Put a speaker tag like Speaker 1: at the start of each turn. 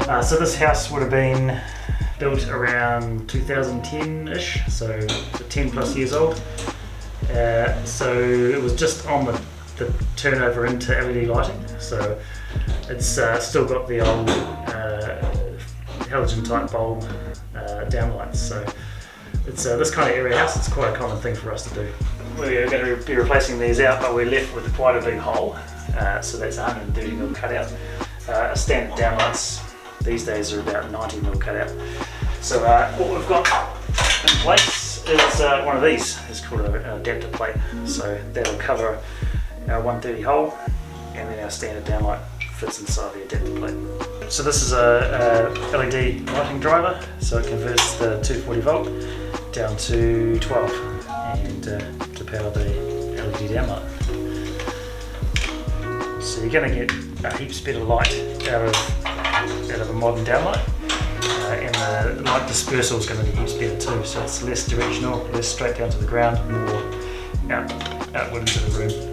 Speaker 1: So this house would have been built around 2010-ish, so 10 plus years old. So it was just on the turnover into LED lighting. So it's still got the old halogen type bulb downlights. So it's this kind of area house. It's quite a common thing for us to do. We're going to be replacing these out, but we're left with quite a big hole. So that's 130mm cutout. Standard downlights these days are about 90mm cutout. So what we've got in place is one of these. It's called an adapter plate. So that'll cover our 130 hole, and then our standard downlight fits inside the adapter plate. So this is a LED lighting driver. So it converts the 240 volt down to 12 and to power the LED downlight. So you're going to get a heaps better light out of a modern downlight, and the light dispersal is going to be heaps better too. So it's less directional, less straight down to the ground, more outward into the room.